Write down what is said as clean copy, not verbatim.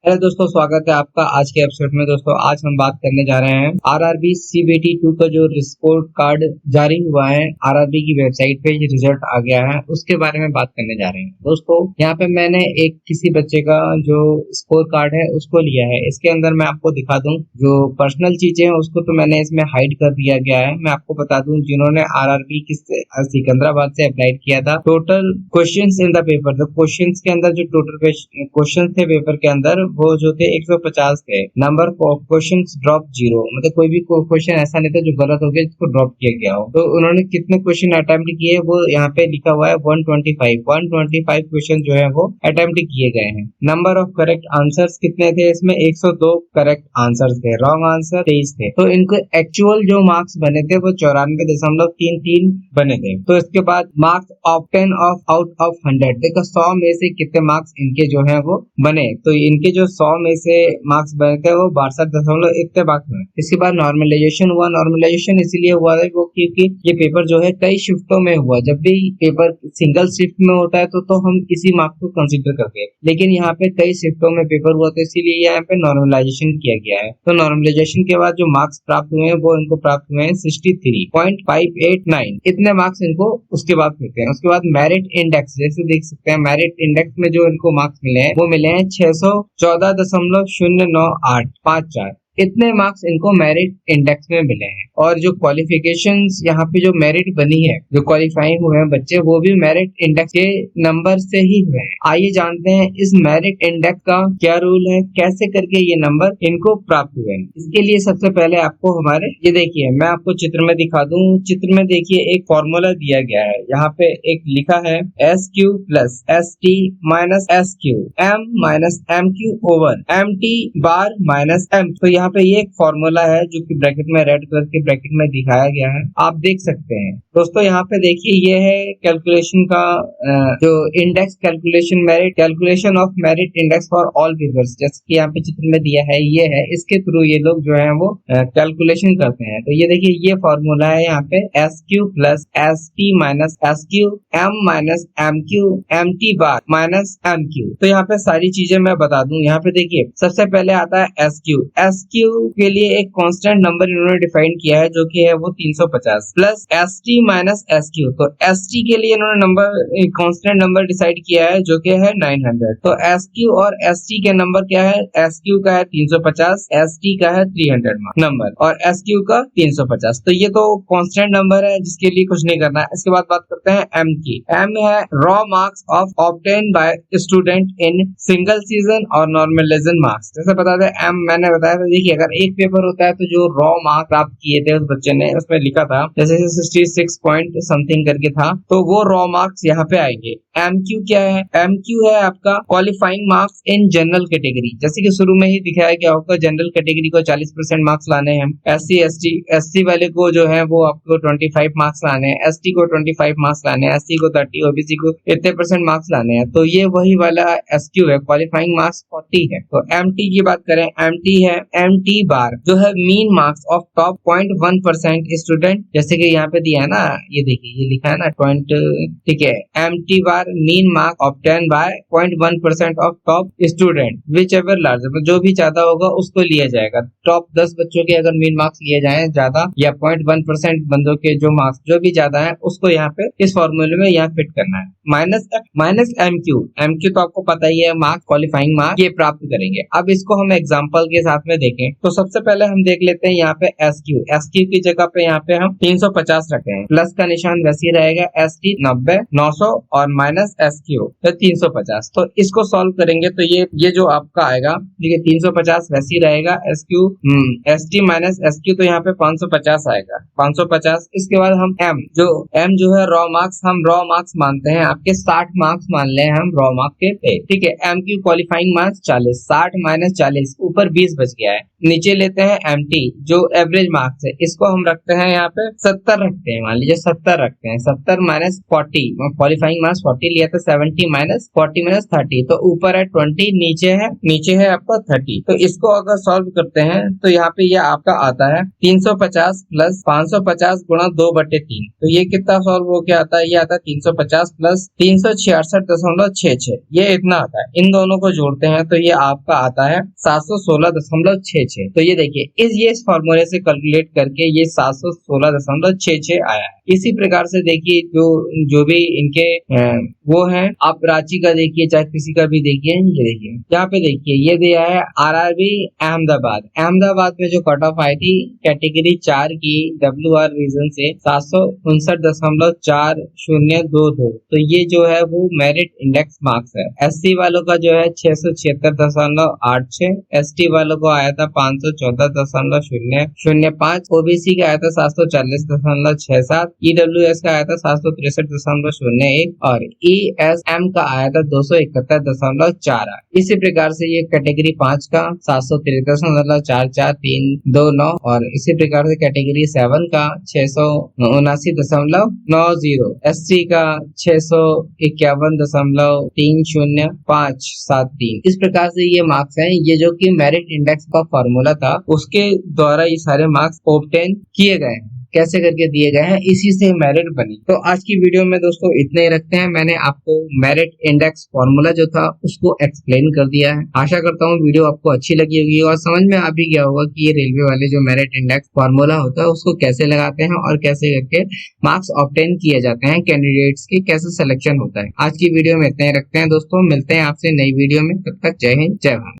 Hello दोस्तों, स्वागत है आपका आज के एपिसोड में। दोस्तों आज हम बात करने जा रहे हैं आरआरबी सीबीटी 2 का जो रिपोर्ट कार्ड जारी हुआ है। आरआरबी की वेबसाइट पे रिजल्ट आ गया है, उसके बारे में बात करने जा रहे हैं। दोस्तों यहाँ पे मैंने एक किसी बच्चे का जो स्कोर कार्ड है उसको लिया है। इसके अंदर मैं आपको दिखा दूं, जो पर्सनल चीजें हैं उसको तो मैंने इसमें हाइड कर दिया गया है। मैं आपको बता दूं, जिन्होंने आरआरबी की सिकंदराबाद से अप्लाई किया था, total questions in the paper, तो क्वेश्चंस के अंदर जो टोटल क्वेश्चन थे पेपर के अंदर वो जो थे 150 थे। नंबर ऑफ क्वेश्चन ड्रॉप 0, मतलब कोई भी क्वेश्चन ऐसा नहीं था जो गलत हो गया जिसको ड्रॉप किया गया हो। तो उन्होंने कितने क्वेश्चन अटेम्प्ट किए वो यहाँ पे लिखा हुआ है 125 क्वेश्चन जो है वो अटेम्प्ट किए गए हैं। नंबर ऑफ करेक्ट आंसर्स कितने थे इसमें? 102 करेक्ट आंसर्स थे। रॉन्ग आंसर 23 थे। तो इनको एक्चुअल जो मार्क्स बने थे वो 94.33 बने थे। तो इसके बाद मार्क्स ऑफ 10 आउट ऑफ 100, देखो 100 में से कितने मार्क्स इनके जो है वो बने। तो इनके जो 100 में से मार्क्स बने थे वो 62 इतने मार्क्स में। इसके बाद नॉर्मलाइजेशन हुआ। नॉर्मलाइजेशन इसलिए हुआ है वो क्योंकि ये पेपर जो है कई शिफ्टों में हुआ। जब भी पेपर सिंगल शिफ्ट में होता है तो हम इसी मार्क्स को कंसीडर करते हैं, लेकिन यहाँ पे कई शिफ्टों में पेपर हुआ तो इसीलिए यहाँ पे नॉर्मलाइजेशन किया गया है। तो नॉर्मलाइजेशन के बाद जो मार्क्स प्राप्त हुए हैं वो इनको प्राप्त हुए हैं 63.589, इतने मार्क्स इनको उसके बाद मिलते हैं। उसके बाद मेरिट इंडेक्स, जैसे देख सकते हैं मेरिट इंडेक्स में जो इनको मार्क्स मिले हैं वो मिले हैं 614.09854, इतने मार्क्स इनको मेरिट इंडेक्स में मिले हैं। और जो क्वालिफिकेशंस यहाँ पे जो मेरिट बनी है, जो क्वालिफाइंग हुए हैं बच्चे, वो भी मेरिट इंडेक्स के नंबर से ही हुए हैं। आइए जानते हैं इस मेरिट इंडेक्स का क्या रूल है, कैसे करके ये नंबर इनको प्राप्त हुए हैं। इसके लिए सबसे पहले आपको हमारे ये देखिए, मैं आपको चित्र में दिखा दूं। चित्र में देखिए एक फॉर्मूला दिया गया है। यहाँ पे एक लिखा है SQ plus ST minus SQ, M minus MQ over MT बार माइनस M। तो यहाँ पे ये एक फॉर्मूला है जो कि ब्रैकेट में रेड कलर के ब्रैकेट में दिखाया गया है, आप देख सकते हैं। दोस्तों यहाँ पे देखिए ये है कैलकुलेशन का जो index calculation, merit calculation of merit index for all papers, जैसे कि यहाँ पे चित्र में दिया है ये है। इसके थ्रू ये लोग जो है वो कैलकुलेशन करते हैं। तो ये देखिए ये फॉर्मूला है यहाँ पे SQ plus ST minus SQ, M minus MQ, MT बार माइनस MQ। तो यहाँ पे सारी चीजें मैं बता दूं। यहाँ पे देखिए सबसे पहले आता है SQ के लिए एक कांस्टेंट नंबर इन्होंने डिफाइन किया है जो कि है वो 350 प्लस ST माइनस SQ। तो ST के लिए इन्होंने नंबर कांस्टेंट नंबर डिसाइड किया है जो कि है 900। तो SQ और ST के नंबर क्या है? SQ का है 350, ST का है 300 नंबर और SQ का 350। तो ये तो कांस्टेंट नंबर है जिसके लिए कुछ नहीं करना है। इसके बाद बात करते हैं M की। M है raw marks of obtain bye student in single season और नॉर्मलाइजेशन मार्क्स। जैसे बता दें M मैंने बताया था, देखिए अगर एक पेपर होता है तो जो रॉ मार्क प्राप्त किए थे उस बच्चे ने, उसमें लिखा था जैसे 66 पॉइंट समथिंग करके था, तो वो रॉ मार्क्स यहाँ पे आएंगे। MQ क्या है? MQ है आपका qualifying marks in general category. जैसे कि शुरू में ही दिखाया गया होगा, जनरल कैटेगरी को 40% मार्क्स लाने हैं। SC वाले को जो है वो आपको 25 मार्क्स लाने हैं, ST को 25 मार्क्स लाने हैं, SC को 30, OBC को इतने % मार्क्स लाने हैं। तो ये वही वाला SQ है, क्वालिफाइंग मार्क्स 40 है। तो MT की बात करें, MT है MT बार जो है mean marks of top 0.1% student, जैसे कि यहाँ पे दिया है ना, ये देखिए ये लिखा है ना पॉइंट, ठीक है। MT bar mean mark obtain bye 0.1% of top student which ever larger, जो भी ज्यादा होगा उसको लिया जाएगा। टॉप 10 बच्चों के अगर मीन मार्क्स लिए जाए ज्यादा या 0.1% बंदों के जो मार्क्स जो भी ज्यादा है उसको यहाँ पे इस फॉर्मूले में यहाँ फिट करना है। माइनस MQ तो आपको पता ही है, मार्क्स क्वालिफाइंग मार्क्स ये प्राप्त करेंगे। अब इसको हम एग्जाम्पल के साथ में देखें तो सबसे पहले हम देख लेते हैं यहाँ पे SQ की जगह पे यहाँ पे हम 350 रखे हैं, प्लस का निशान वैसे ही रहेगा, ST 90 900 और माइनस SQ तो 350। तो इसको सॉल्व करेंगे तो ये जो आपका आएगा, ठीक है, 350 वैसे ही रहेगा, ST माइनस SQ तो यहाँ पे 550 आएगा, 550। इसके बाद हम M जो है रॉ मार्क्स, हम रॉ मार्क्स मानते हैं आपके 60 मार्क्स मान ले हम रॉ मार्क्स के थे, ठीक है। MQ क्वालिफाइंग मार्क्स 40, 60 माइनस 40 ऊपर 20 बच गया है। नीचे लेते हैं MT जो एवरेज मार्क्स है, इसको हम रखते हैं यहाँ पे 70 रखते हैं, मान लीजिए 70 रखते हैं, 70 माइनस 40, क्वालिफाइंग मार्क्स 40 लिया था, 70 माइनस 40 माइनस 30, तो ऊपर है 20, नीचे है आपका 30। तो इसको अगर सॉल्व करते हैं तो यहाँ पे ये आपका आता है 350 प्लस 550 गुणा 2/3। तो ये कितना सॉल्व हो के आता है? ये आता है 350 प्लस 366.66, ये इतना आता है। इन दोनों को जोड़ते हैं तो ये आपका आता है 716.66। तो ये देखिए इस फॉर्मूले से कैलकुलेट करके ये 716.66 आया है। इसी प्रकार से देखिए जो भी इनके वो है, आप रांची का देखिए चाहे किसी का भी देखिए, ये देखिए यहाँ पे देखिए ये दिया है आरआरबी अहमदाबाद में जो कट ऑफ आई थी कैटेगरी 4 की WR रीजन से 759.4022। तो ये जो है वो मेरिट इंडेक्स मार्क्स है। SC वालों का जो है 676.86, ST वालों को आया था 514.005, OBC का आया था 740.67, EWS का आया था 763.01 और ESM का आया था 271.48। इसी प्रकार से ये कैटेगरी 5 का 773.44329 और इसी प्रकार से कैटेगरी 7 का 679.90, SC का 651.3053। इस प्रकार से ये मार्क्स हैं, ये जो कि मेरिट इंडेक्स का फॉर्मूला था उसके द्वारा ये सारे मार्क्स ऑब्टेन किए गए हैं। कैसे करके दिए गए हैं, इसी से मेरिट बनी। तो आज की वीडियो में दोस्तों इतने ही रखते हैं। मैंने आपको मेरिट इंडेक्स फॉर्मूला जो था उसको एक्सप्लेन कर दिया है। आशा करता हूँ वीडियो आपको अच्छी लगी होगी और समझ में आ भी गया होगा कि ये रेलवे वाले जो मेरिट इंडेक्स फॉर्मूला होता है उसको कैसे लगाते हैं और कैसे करके मार्क्स ऑब्टेन किए जाते हैं, कैंडिडेट्स के कैसे सिलेक्शन होता है। आज की वीडियो में इतने ही रखते हैं दोस्तों, मिलते हैं आपसे नई वीडियो में, तब तक जय हिंद जय भारत।